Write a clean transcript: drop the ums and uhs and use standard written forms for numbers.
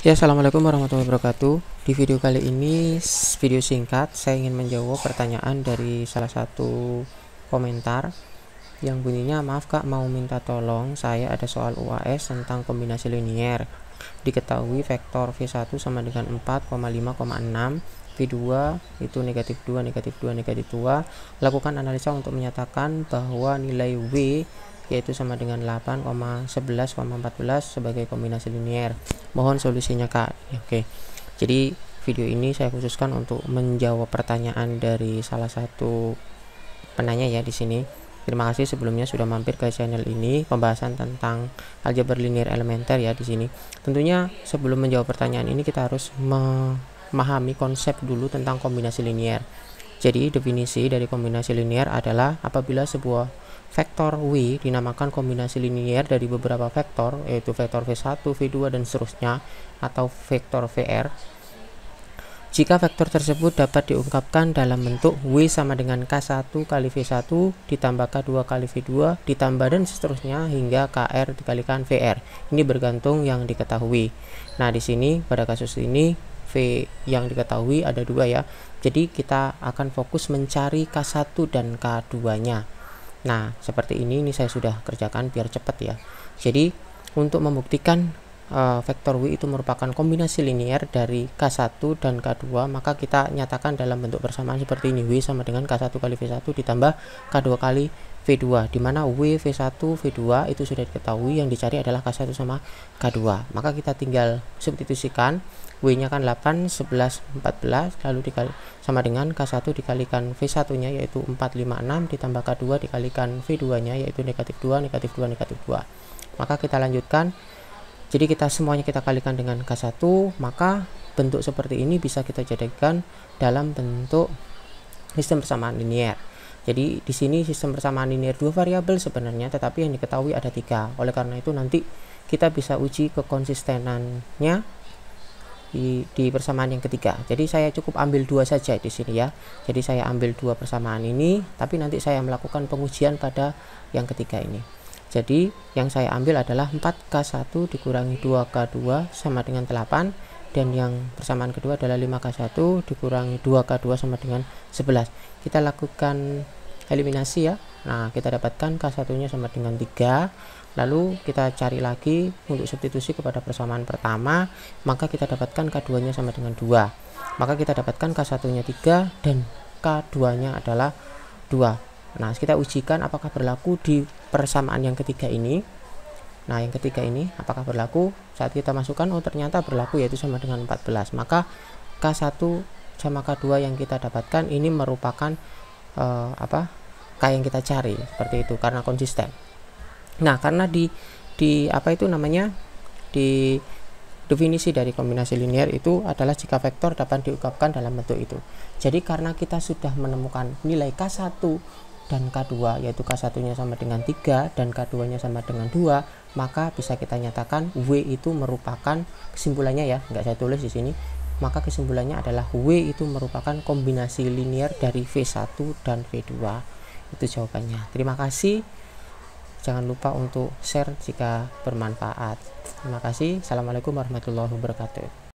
Ya, assalamualaikum warahmatullahi wabarakatuh. Di video kali ini, video singkat, saya ingin menjawab pertanyaan dari salah satu komentar yang bunyinya, maaf kak, mau minta tolong, saya ada soal UAS tentang kombinasi linier. Diketahui vektor V1 sama dengan 4,5,6, V2 itu negatif 2, negatif 2, negatif 2. Lakukan analisa untuk menyatakan bahwa nilai W yaitu sama dengan 8,11,14 sebagai kombinasi linier. Mohon solusinya kak. Oke, jadi video ini saya khususkan untuk menjawab pertanyaan dari salah satu penanya ya di sini. Terima kasih sebelumnya sudah mampir ke channel ini, pembahasan tentang aljabar linear elementer ya di sini. Tentunya sebelum menjawab pertanyaan ini kita harus memahami konsep dulu tentang kombinasi linier. Jadi definisi dari kombinasi linier adalah apabila sebuah vektor W dinamakan kombinasi linier dari beberapa vektor, yaitu vektor V1, V2 dan seterusnya, atau vektor VR, jika vektor tersebut dapat diungkapkan dalam bentuk W sama dengan K1 kali V1 ditambah K2 kali V2 ditambah dan seterusnya hingga KR dikalikan VR. Ini bergantung yang diketahui. Nah, di sini pada kasus ini V yang diketahui ada dua ya. Jadi kita akan fokus mencari K1 dan K2-nya. Nah, seperti ini saya sudah kerjakan biar cepat ya. Jadi untuk membuktikan vektor W itu merupakan kombinasi linier dari K1 dan K2, maka kita nyatakan dalam bentuk persamaan seperti ini. W sama dengan K1 kali V1 ditambah K2 kali V2, dimana W, V1, V2 itu sudah diketahui, yang dicari adalah K1 sama K2. Maka kita tinggal substitusikan, W nya kan 8, 11, 14, lalu dikali sama dengan K1 dikalikan V1 nya yaitu 4, 5, 6 ditambah K2 dikalikan V2 nya yaitu negatif 2, negatif 2, negatif 2. Maka kita lanjutkan. Jadi kita semuanya kita kalikan dengan K1, maka bentuk seperti ini bisa kita jadikan dalam bentuk sistem persamaan linier. Jadi di sini sistem persamaan linier dua variabel sebenarnya, tetapi yang diketahui ada 3. Oleh karena itu nanti kita bisa uji kekonsistenannya di persamaan yang ketiga. Jadi saya cukup ambil 2 saja di sini ya. Jadi saya ambil 2 persamaan ini, tapi nanti saya melakukan pengujian pada yang ketiga ini. Jadi yang saya ambil adalah 4K1 dikurangi 2K2 sama dengan 8, dan yang persamaan kedua adalah 5K1 dikurangi 2K2 sama dengan 11. Kita lakukan eliminasi ya. Nah, kita dapatkan K1 nya sama dengan 3. Lalu kita cari lagi untuk substitusi kepada persamaan pertama, maka kita dapatkan K2 nya sama dengan 2. Maka kita dapatkan K1 nya 3 dan K2 nya adalah 2. Nah, kita ujikan apakah berlaku di persamaan yang ketiga ini. Nah, yang ketiga ini apakah berlaku? Saat kita masukkan, oh ternyata berlaku, yaitu sama dengan 14. Maka K1 sama K2 yang kita dapatkan ini merupakan K yang kita cari, seperti itu, karena konsisten. Nah, karena di definisi dari kombinasi linier itu adalah jika vektor dapat diungkapkan dalam bentuk itu. Jadi karena kita sudah menemukan nilai K1 dan K2, yaitu K1 nya sama dengan 3 dan K2 nya sama dengan 2, maka bisa kita nyatakan W itu merupakan, kesimpulannya ya, nggak saya tulis di sini, maka kesimpulannya adalah W itu merupakan kombinasi linier dari V1 dan V2. Itu jawabannya. Terima kasih. Jangan lupa untuk share jika bermanfaat. Terima kasih. Assalamualaikum warahmatullahi wabarakatuh.